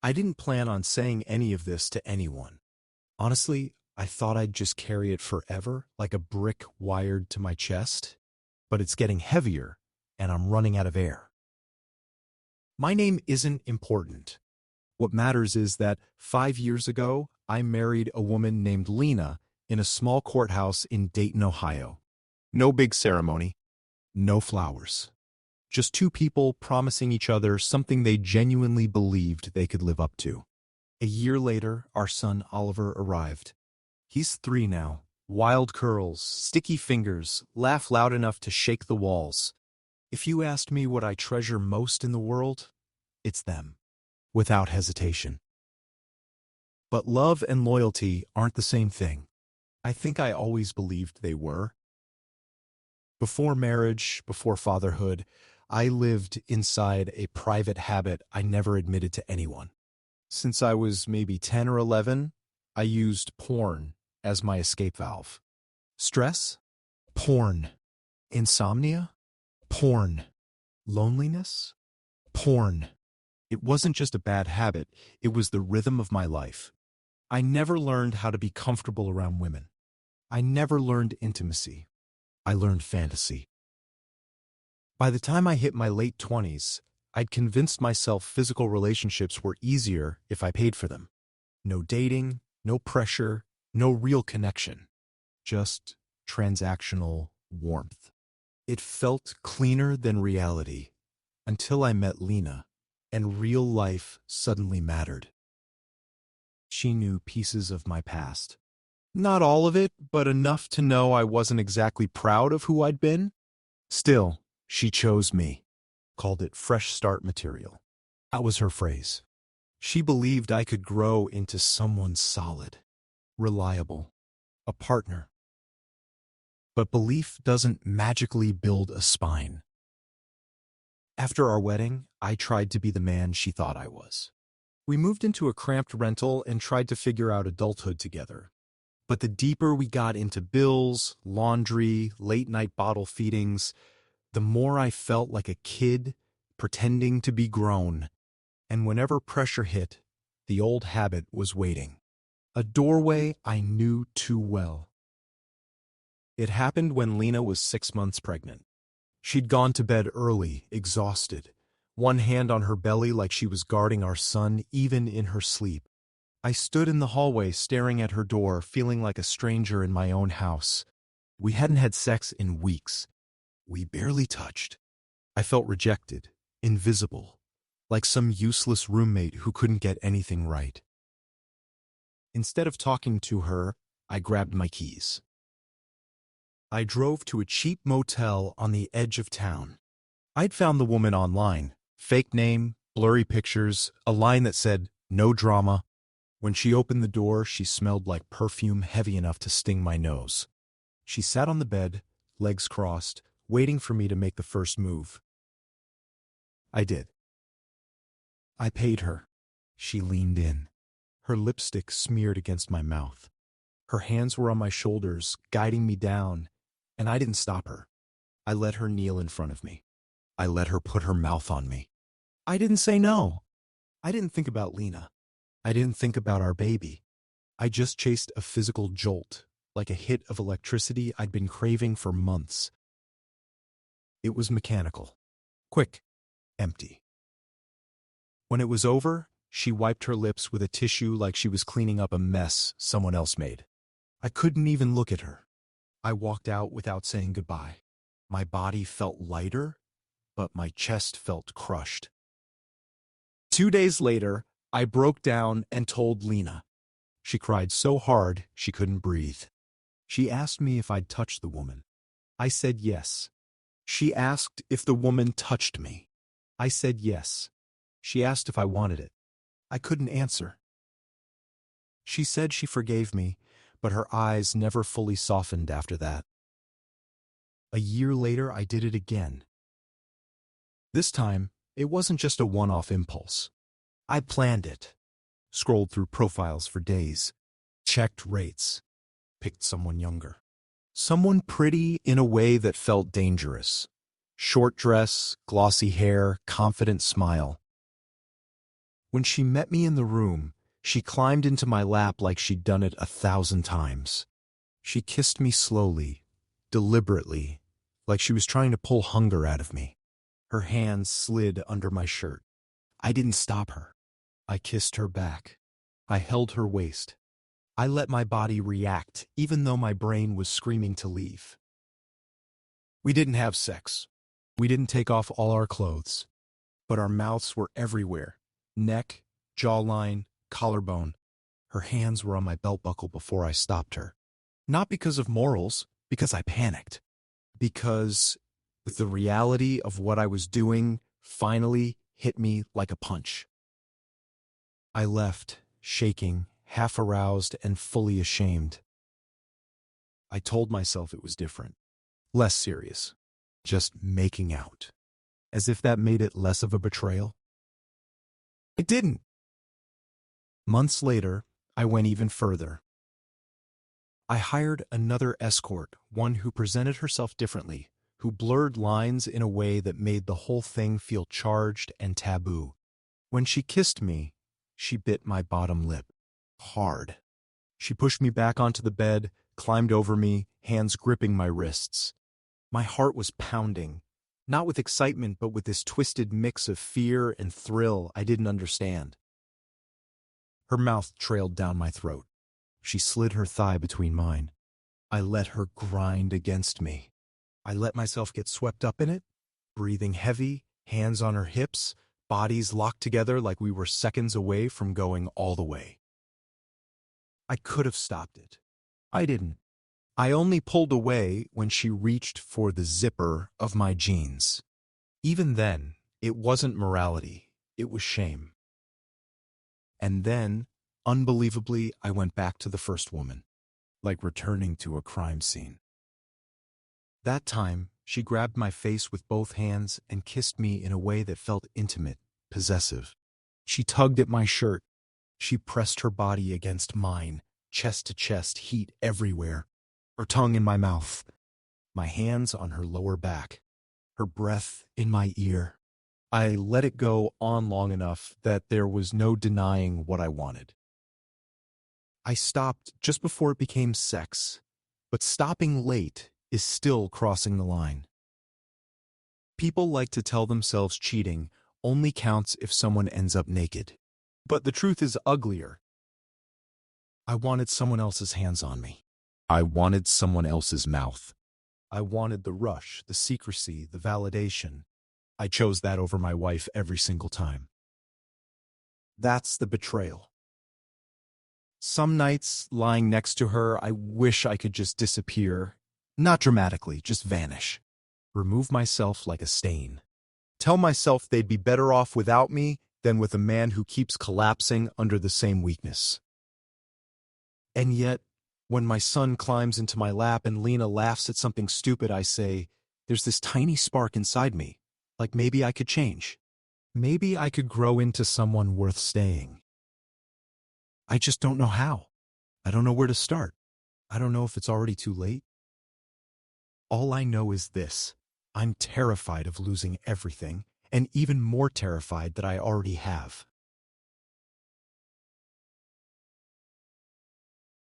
I didn't plan on saying any of this to anyone. Honestly, I thought I'd just carry it forever, like a brick wired to my chest. But it's getting heavier, and I'm running out of air. My name isn't important. What matters is that 5 years ago, I married a woman named Lena in a small courthouse in Dayton, Ohio. No big ceremony, no flowers. Just two people promising each other something they genuinely believed they could live up to. A year later, our son Oliver arrived. He's 3 now. Wild curls, sticky fingers, laugh loud enough to shake the walls. If you asked me what I treasure most in the world, it's them, without hesitation. But love and loyalty aren't the same thing. I think I always believed they were. Before marriage, before fatherhood, I lived inside a private habit I never admitted to anyone. Since I was maybe 10 or 11, I used porn as my escape valve. Stress? Porn. Insomnia? Porn. Loneliness? Porn. It wasn't just a bad habit, it was the rhythm of my life. I never learned how to be comfortable around women. I never learned intimacy. I learned fantasy. By the time I hit my late 20s, I'd convinced myself physical relationships were easier if I paid for them. No dating, no pressure, no real connection. Just transactional warmth. It felt cleaner than reality until I met Lena, and real life suddenly mattered. She knew pieces of my past. Not all of it, but enough to know I wasn't exactly proud of who I'd been. Still, she chose me, called it fresh start material. That was her phrase. She believed I could grow into someone solid, reliable, a partner. But belief doesn't magically build a spine. After our wedding, I tried to be the man she thought I was. We moved into a cramped rental and tried to figure out adulthood together. But the deeper we got into bills, laundry, late-night bottle feedings, the more I felt like a kid pretending to be grown. And whenever pressure hit, the old habit was waiting. A doorway I knew too well. It happened when Lena was 6 months pregnant. She'd gone to bed early, exhausted, one hand on her belly like she was guarding our son even in her sleep. I stood in the hallway staring at her door, feeling like a stranger in my own house. We hadn't had sex in weeks. We barely touched. I felt rejected, invisible, like some useless roommate who couldn't get anything right. Instead of talking to her, I grabbed my keys. I drove to a cheap motel on the edge of town. I'd found the woman online. Fake name, blurry pictures, a line that said, "No drama." When she opened the door, she smelled like perfume heavy enough to sting my nose. She sat on the bed, legs crossed, waiting for me to make the first move. I did. I paid her. She leaned in. Her lipstick smeared against my mouth. Her hands were on my shoulders, guiding me down, and I didn't stop her. I let her kneel in front of me. I let her put her mouth on me. I didn't say no. I didn't think about Lena. I didn't think about our baby. I just chased a physical jolt, like a hit of electricity I'd been craving for months. It was mechanical. Quick. Empty. When it was over, she wiped her lips with a tissue like she was cleaning up a mess someone else made. I couldn't even look at her. I walked out without saying goodbye. My body felt lighter, but my chest felt crushed. 2 days later, I broke down and told Lena. She cried so hard she couldn't breathe. She asked me if I'd touched the woman. I said yes. She asked if the woman touched me. I said yes. She asked if I wanted it. I couldn't answer. She said she forgave me, but her eyes never fully softened after that. A year later, I did it again. This time, it wasn't just a one-off impulse. I planned it. Scrolled through profiles for days. Checked rates. Picked someone younger. Someone pretty in a way that felt dangerous. Short dress, glossy hair, confident smile. When she met me in the room, she climbed into my lap like she'd done it 1,000 times. She kissed me slowly, deliberately, like she was trying to pull hunger out of me. Her hands slid under my shirt. I didn't stop her. I kissed her back. I held her waist. I let my body react, even though my brain was screaming to leave. We didn't have sex. We didn't take off all our clothes. But our mouths were everywhere. Neck, jawline, collarbone. Her hands were on my belt buckle before I stopped her. Not because of morals, because I panicked. Because the reality of what I was doing finally hit me like a punch. I left, shaking, half aroused and fully ashamed. I told myself it was different, less serious, just making out, as if that made it less of a betrayal. It didn't. Months later, I went even further. I hired another escort, one who presented herself differently, who blurred lines in a way that made the whole thing feel charged and taboo. When she kissed me, she bit my bottom lip. Hard. She pushed me back onto the bed, climbed over me, hands gripping my wrists. My heart was pounding, not with excitement but with this twisted mix of fear and thrill I didn't understand. Her mouth trailed down my throat. She slid her thigh between mine. I let her grind against me. I let myself get swept up in it, breathing heavy, hands on her hips, bodies locked together like we were seconds away from going all the way. I could have stopped it. I didn't. I only pulled away when she reached for the zipper of my jeans. Even then, it wasn't morality, it was shame. And then, unbelievably, I went back to the first woman, like returning to a crime scene. That time, she grabbed my face with both hands and kissed me in a way that felt intimate, possessive. She tugged at my shirt. She pressed her body against mine, chest to chest, heat everywhere. Her tongue in my mouth, my hands on her lower back, her breath in my ear. I let it go on long enough that there was no denying what I wanted. I stopped just before it became sex, but stopping late is still crossing the line. People like to tell themselves cheating only counts if someone ends up naked. But the truth is uglier. I wanted someone else's hands on me. I wanted someone else's mouth. I wanted the rush, the secrecy, the validation. I chose that over my wife every single time. That's the betrayal. Some nights, lying next to her, I wish I could just disappear. Not dramatically, just vanish. Remove myself like a stain. Tell myself they'd be better off without me than with a man who keeps collapsing under the same weakness. And yet, when my son climbs into my lap and Lena laughs at something stupid I say, there's this tiny spark inside me, like maybe I could change. Maybe I could grow into someone worth staying. I just don't know how. I don't know where to start. I don't know if it's already too late. All I know is this. I'm terrified of losing everything, and even more terrified that I already have.